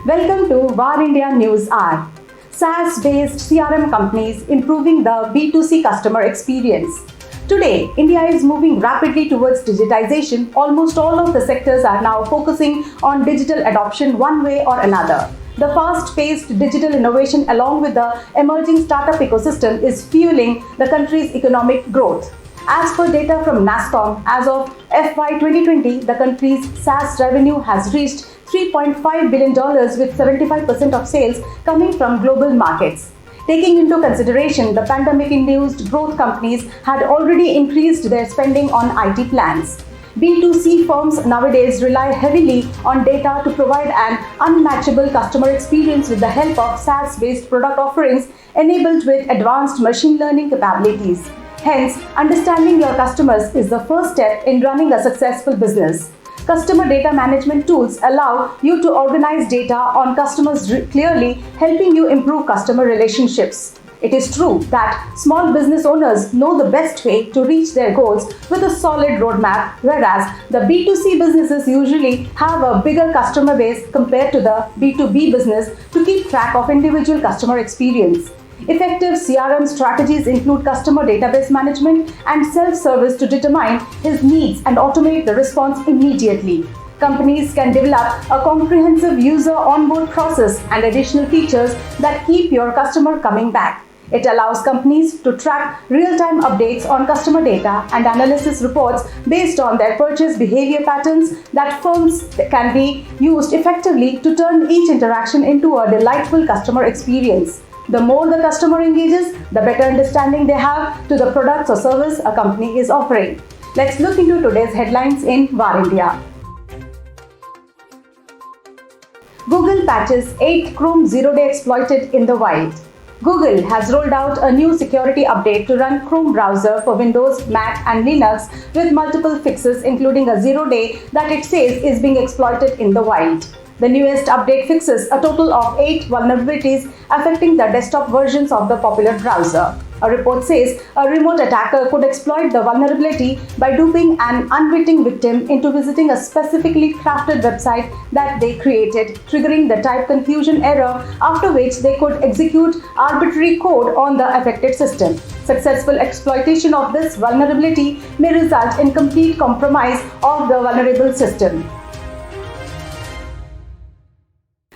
Welcome to VAR India News Hour. SaaS-based CRM companies improving the B2C customer experience. Today, India is moving rapidly towards digitization. Almost all of the sectors are now focusing on digital adoption one way or another. The fast-paced digital innovation along with the emerging startup ecosystem is fueling the country's economic growth. As per data from NASSCOM, as of FY 2020, the country's SaaS revenue has reached $3.5 billion with 75% of sales coming from global markets. Taking into consideration the pandemic-induced growth, companies had already increased their spending on IT plans. B2C firms nowadays rely heavily on data to provide an unmatchable customer experience with the help of SaaS-based product offerings enabled with advanced machine learning capabilities. Hence, understanding your customers is the first step in running a successful business. Customer data management tools allow you to organize data on customers clearly, helping you improve customer relationships. It is true that small business owners know the best way to reach their goals with a solid roadmap, whereas the B2C businesses usually have a bigger customer base compared to the B2B business to keep track of individual customer experience. Effective CRM strategies include customer database management and self-service to determine his needs and automate the response immediately. Companies can develop a comprehensive user onboard process and additional features that keep your customer coming back. It allows companies to track real-time updates on customer data and analysis reports based on their purchase behavior patterns that firms can be used effectively to turn each interaction into a delightful customer experience. The more the customer engages, the better understanding they have to the products or service a company is offering. Let's look into today's headlines in VAR India. Google patches 8 Chrome zero-day exploited in the wild. Google has rolled out a new security update to run Chrome browser for Windows, Mac and Linux with multiple fixes including a zero-day that it says is being exploited in the wild. The newest update fixes a total of 8 vulnerabilities affecting the desktop versions of the popular browser. A report says a remote attacker could exploit the vulnerability by duping an unwitting victim into visiting a specifically crafted website that they created, triggering the type confusion error, after which they could execute arbitrary code on the affected system. Successful exploitation of this vulnerability may result in complete compromise of the vulnerable system.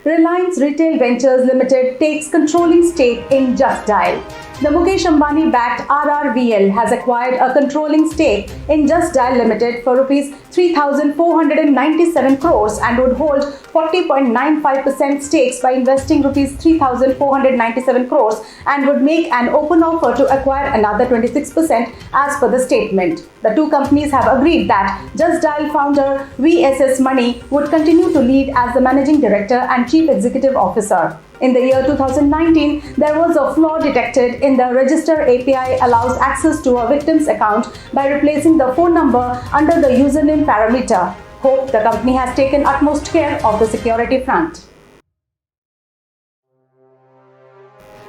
Reliance Retail Ventures Limited takes controlling stake in Just Dial. The Mukesh Ambani-backed RRVL has acquired a controlling stake in Just Dial Limited for Rs 3,497 crores and would hold 40.95% stakes by investing Rs 3,497 crores and would make an open offer to acquire another 26% as per the statement. The two companies have agreed that Just Dial founder VSS Mani would continue to lead as the managing director and chief executive officer. In the year 2019, there was a flaw detected in the Register API allows access to a victim's account by replacing the phone number under the username parameter. Hope the company has taken utmost care of the security front.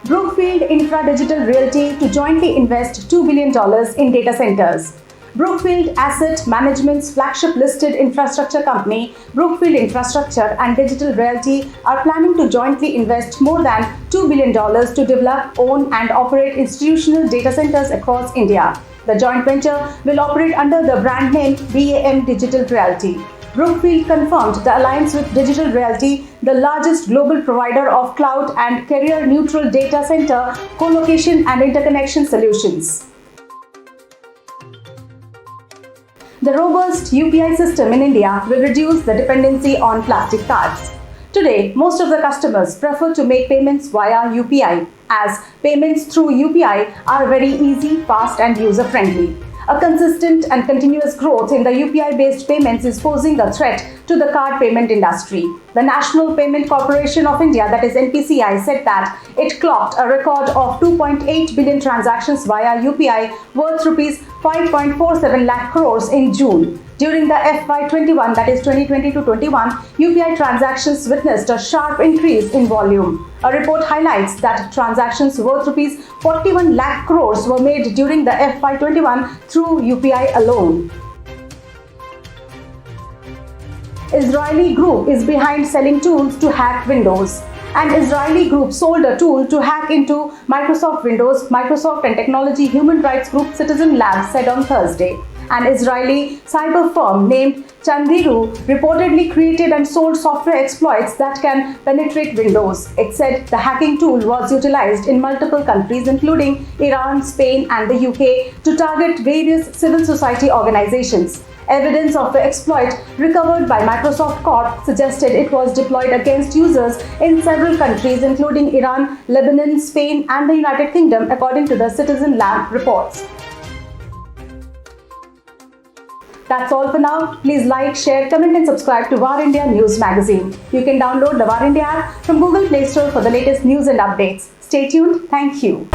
Brookfield Infra Digital Realty to jointly invest $2 billion in data centers. Brookfield Asset Management's flagship-listed infrastructure company, Brookfield Infrastructure and Digital Realty, are planning to jointly invest more than $2 billion to develop, own and operate institutional data centers across India. The joint venture will operate under the brand name BAM Digital Realty. Brookfield confirmed the alliance with Digital Realty, the largest global provider of cloud and carrier-neutral data center, co-location and interconnection solutions. The robust UPI system in India will reduce the dependency on plastic cards. Today, most of the customers prefer to make payments via UPI, as payments through UPI are very easy, fast and user-friendly. A consistent and continuous growth in the UPI-based payments is posing a threat to the card payment industry. The National Payment Corporation of India, that is NPCI, said that it clocked a record of 2.8 billion transactions via UPI worth Rs 5.47 lakh crores in June. During the FY21, that is 2020 to 21, UPI transactions witnessed a sharp increase in volume. A report highlights that transactions worth rupees 41 lakh crores were made during the FY21 through UPI alone. Israeli group is behind selling tools to hack Windows. An Israeli group sold a tool to hack into Microsoft Windows, Microsoft and technology human rights group Citizen Lab said on Thursday. An Israeli cyber firm named Chandiru reportedly created and sold software exploits that can penetrate Windows. It said the hacking tool was utilized in multiple countries including Iran, Spain and the UK to target various civil society organizations. Evidence of the exploit recovered by Microsoft Corp suggested it was deployed against users in several countries including Iran, Lebanon, Spain and the United Kingdom according to the Citizen Lab reports. That's all for now. Please like, share, comment and subscribe to War India News Magazine. You can download the War India app from Google Play Store for the latest news and updates. Stay tuned. Thank you.